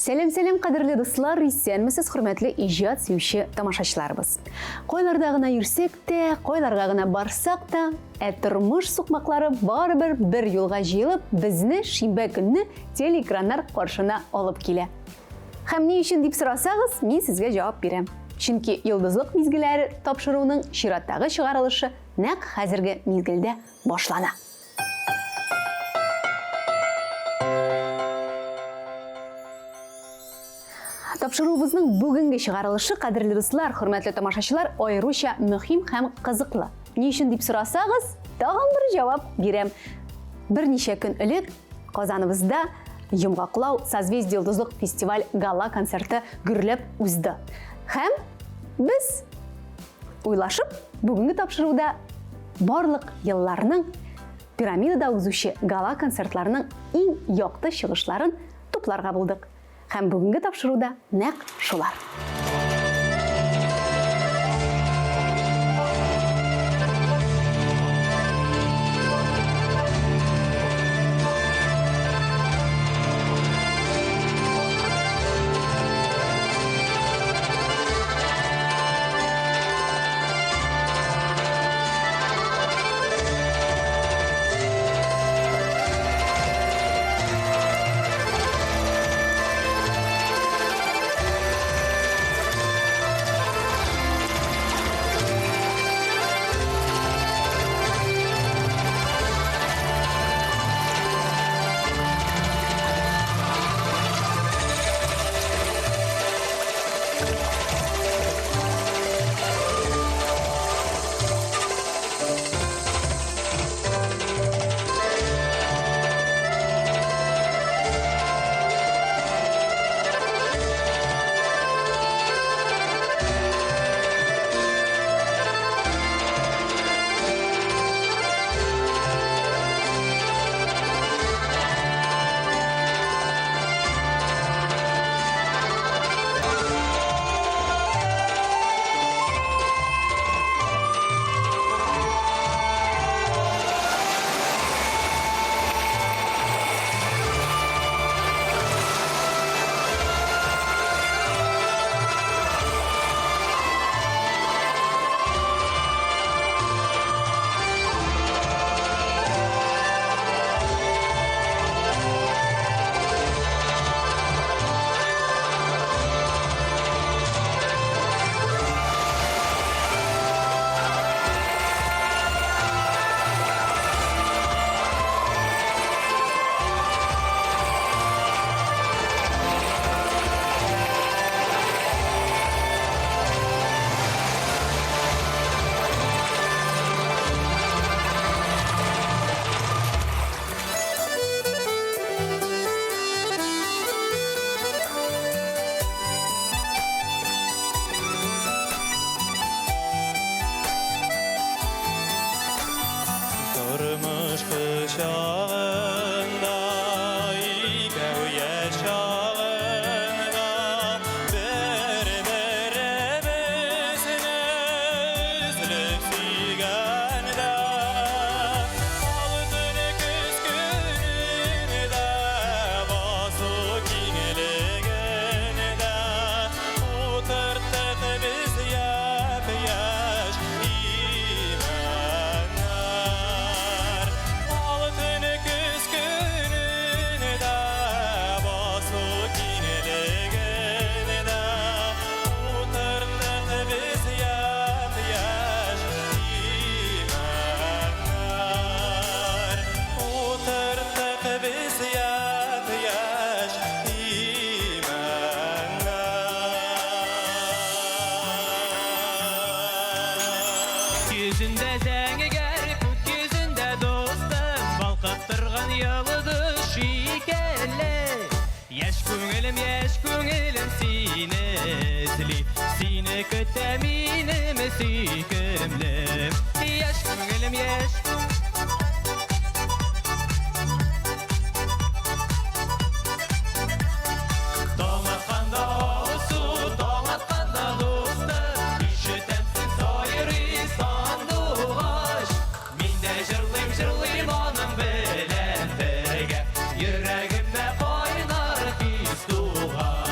Сәлем қадірлі достар, исәнмесез хөрмәтле иҗат сөюче тамашачыларыбыз. Койларда гына йөрсәк тә, койларга гына барсак та, тормыш сукмаклары барыбер бер юлга җыелып, безне шимбә көнне телеэкраннар каршына алып килә. Һәм ни өчен дип сорасагыз, мин сезгә җавап бирәм. Чөнки Йолдызлык мизгелләре тапшыруның чираттагы чыгарылышы нәкъ хәзерге мизгелдә башлана. Тапшыруыбызның бүгенге чыгарылышы, кадерле дуслар, хөрмәтле тамашачылар, аеруча мөһим һәм кызыклы. Ни өчен дип сорасагыз, тагын бер җавап бирәм. Берничә көн элек Казаныбызда Йомгаклау Созвездие Йолдызлык фестиваль гала концерты гөрләп узды. Һәм без уйлашып, бүгенге тапшыруда барлык елларның пирамидада узучы гала концертларының иң якты чыгышларын тупларга булдык. Һәм бүгенге тапшыруда нәкъ шулар. Yürəgimdə qaynar pis tuğan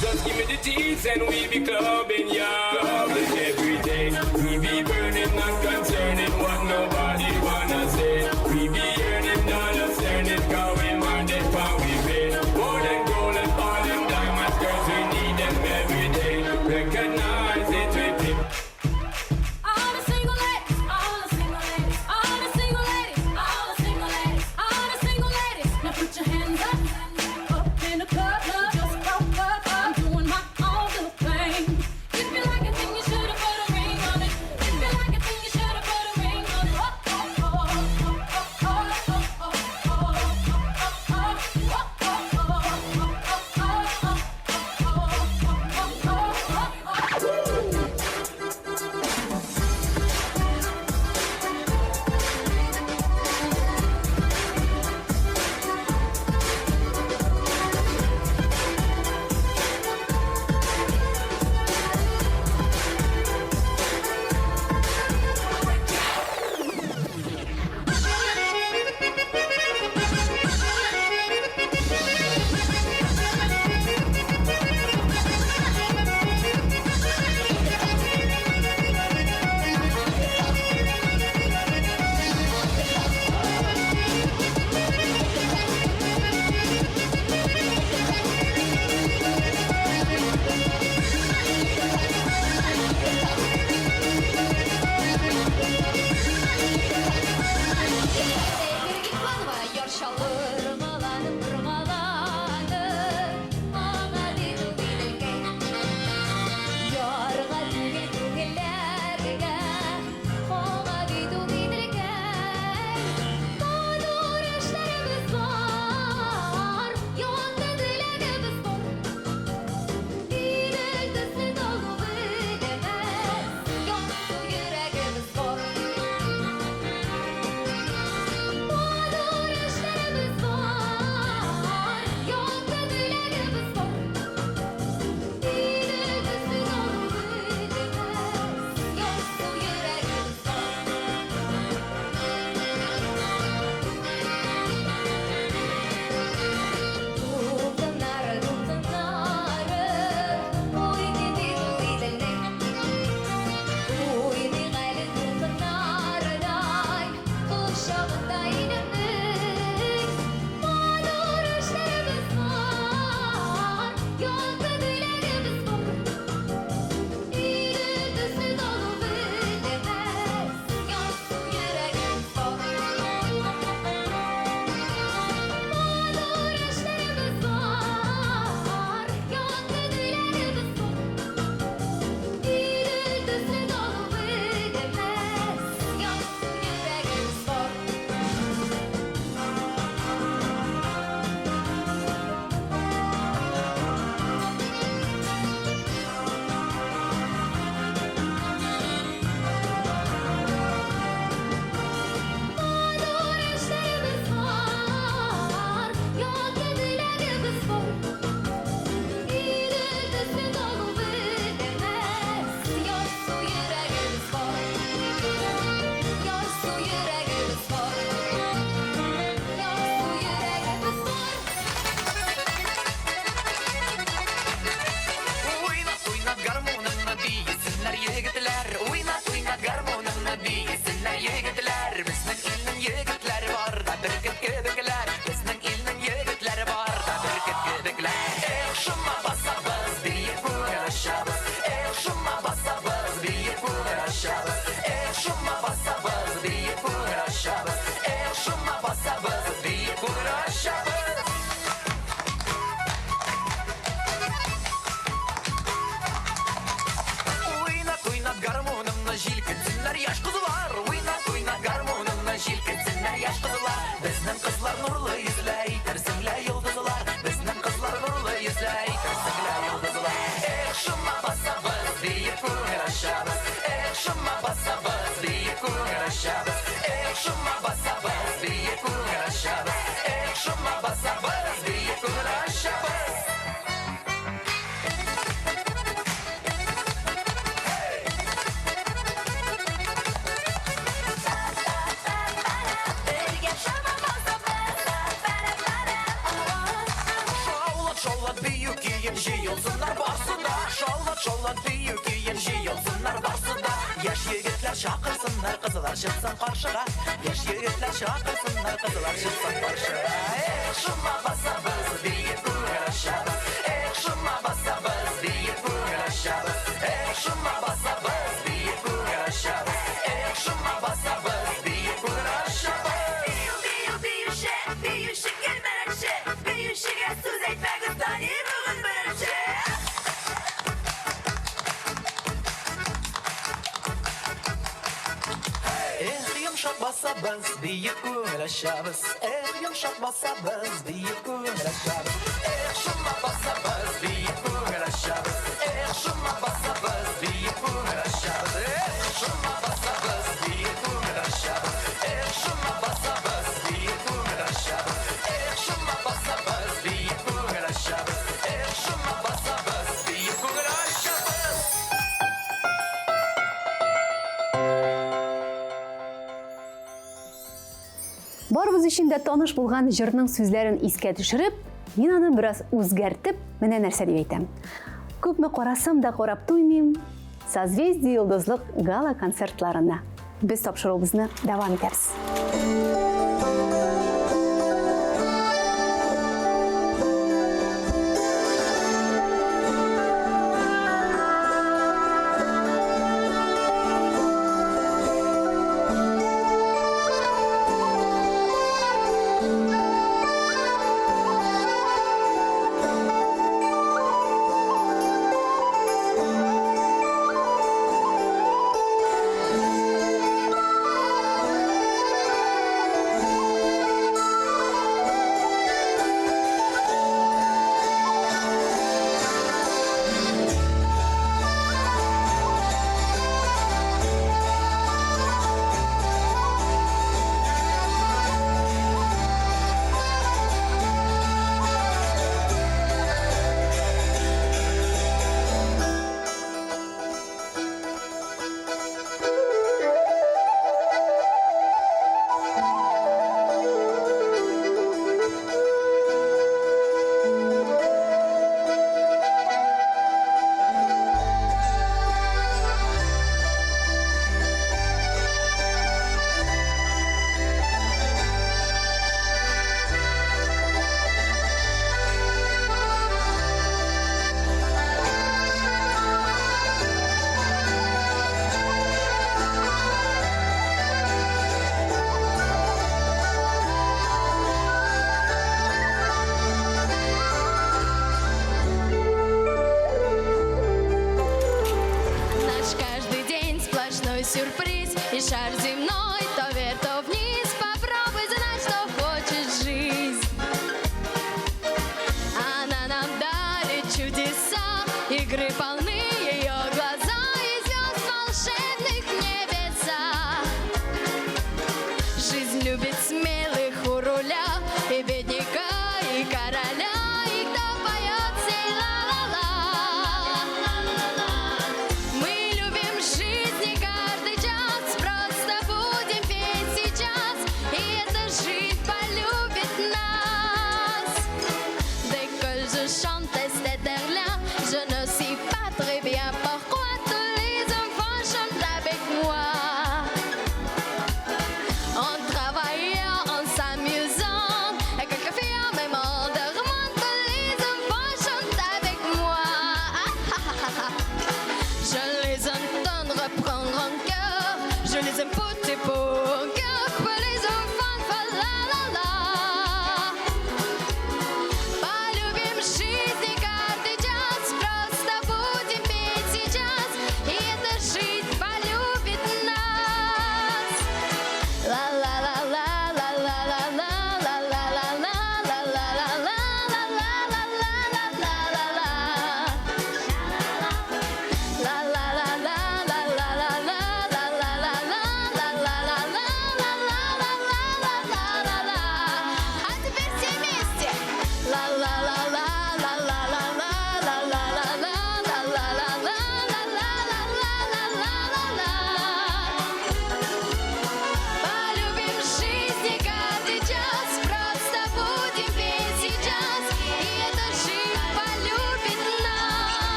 Just give me the teeth and we be clubbing, yeah. Clubbing every day. We be burning, not concerning what nobody wanna say. We be earning dollars, earning, going on that power we pay. More than gold and all them diamonds, girls, we need them every day. Recognize it, we keep. All the single ladies, all the single ladies, all the single ladies, all the single ladies, all the single ladies. Now put your hands up, up in the club, just broke up. I'm doing my own little thing. If you like it, then you should've put a ring on it. If you like it, then you should've put шақырсынlar қызылар шықсын қаршыға еш егетлер шақырсынар қызылар шықсын қаршыға шыма баса біз биік көңіл ашамыз шыма баса біз биік көңіл ашамыз шыма баса біз биік көңіл ашамыз шыма баса біз биік көңіл ашамыз биюші келмелікші биюшіге сөз айтпағыз тани бүгін бірінші Yumuşak basa biz büyük көңіл ашамыз yumuşak basa biz büyük көңіл ашамыз şıma basa biz büyük көңіл ашамыз şıma basa biz büyük көңіл ашамыз şıma basa biz büyük көңіл ашамыз şıma basa biz büyük көңіл ашамыз şıma basa biz büyük көңіл ашамыз şıma basa biz büyük көңіл ашамыз Барыбыз өчен дә таныш булган җырның сүзләрен искә төшереп, мин аны бераз үзгәртеп, менә нәрсә дип әйтәм. Күпме карасам да карап туймыйм. Созвездие Йолдызлык гала концертларына. Без тапшыруыбызны дәвам итәбез. Сюрприз и шар земной, то вверх, то вниз. Попробуй знать, что хочет жизнь. Она нам дарит чудеса, игры полны ее глаза и звезд волшебных небеса. Жизнь любит смелых у руля, и бедняка, и короля, и кто поет сей ла-ла-ла. Мы любим жизнь и каждый час, просто будем петь сейчас, и эта жизнь полюбит нас. Dès que je chante cette air-là, je ne sais pas très bien pourquoi tous les enfants chantent avec moi. En travaillant, en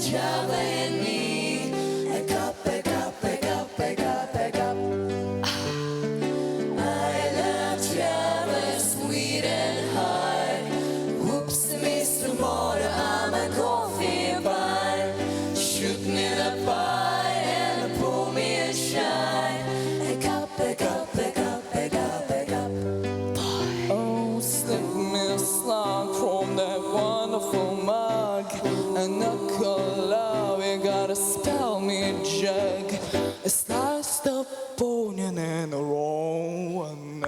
Java in me. Pick up, pick up, pick up, pick up, pick up. I love Java, sweet and hard. Whoops, Mr. Motor, I'm a coffee bun. Shoot me the pie and pour me a shot. Pick up, pick up, pick up, pick up, pick up. Oh, slip me a slug from that wonderful mug. And a love, you gotta spell me a jug. A sliced up onion and a raw one.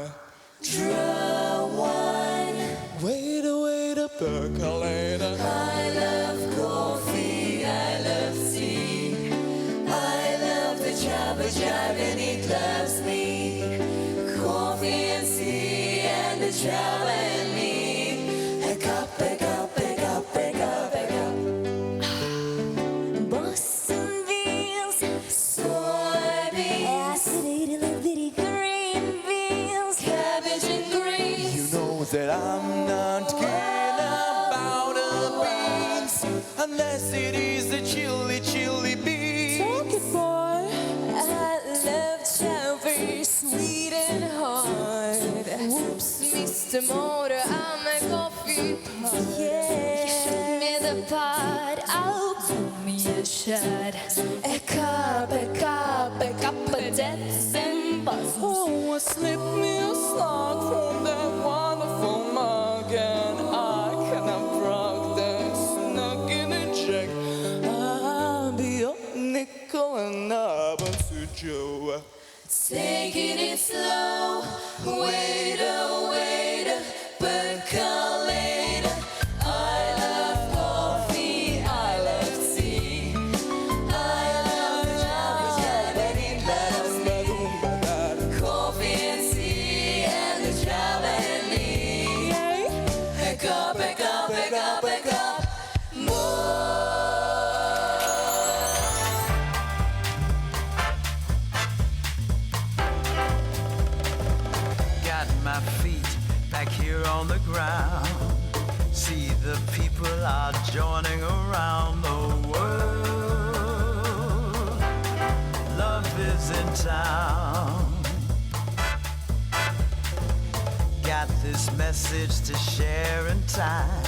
Draw one. Wait a percolator. I love coffee, I love tea. I love the Jabba Jab and it loves me. Coffee and tea and the Jabba and me. Pick up, pick up, pick up, pick up, pick up. Boston beans, soybeans, acidated little bitty green beans, cabbage and greens. You know that I'm not keen about the beans unless it is the chili beans. Talk it, boy. I love Jabba, sweet and hard. Whoops, Mr. Motor, I'm a coffee pot. Yeah. Shoot me the pot, I'll pour me a shot. A cup, a deaths and buzzes. Oh, slip me a slug from that wonderful mug, and I cannot rock that snug in a check. I'll be a nickel and knob to Joe. Taking it slow, wait, percolator. I love coffee, I love tea. I love Jabba Jabba and it loves me. Coffee and tea and the Jabba and me. Pick up, pick up, pick up, pick up. More. Got my feet back here on the ground. See the people are joining around the world. Love is in town. Got this message to share in time.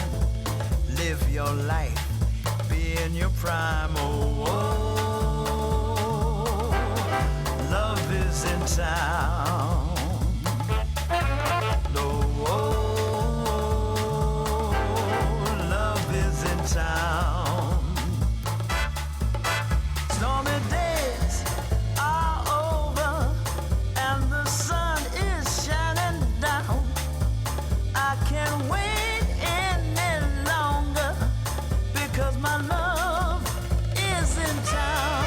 Live your life, be in your prime. Oh, love is in town. No, love is in town. Stormy days are over and the sun is shining down. I can't wait any longer because my love is in town.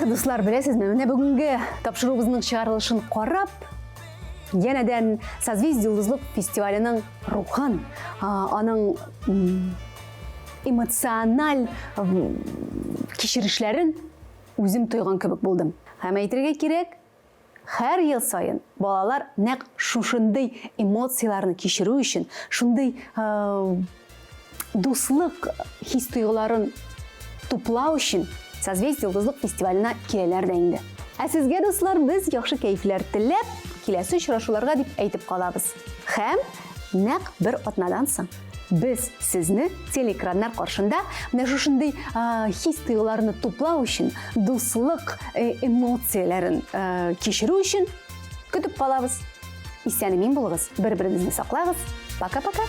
Достар, беләсезме, менә бүгенге тапшыруыбызның чыгарылышын карап, янәдән Созвездие Йолдызлык фестиваленең рухын, аның эмоциональ кичерешләрен үзем тойган кебек булдым. Һәм әйтергә кирәк, һәр ел сайын балалар нәкъ шушындый эмоцияларны кичерү өчен, шундый дуслык хис-тойгыларын туплау өчен Созвездие Йолдызлык фестиваленә киләләр дә инде. Ә сезгә, дуслар, без яхшы кәйфләр теләп, киләсе очрашуларга дип әйтеп калабыз. Һәм нәкъ бер атнадан соң без сезне телеэкраннар каршында менә шушындый хис-тойгыларны туплау өчен, дуслык эмоцияләрен кичерү өчен көтеп калабыз. Исән-имин булыгыз, бер-берегезне саклагыз. Пока-пока.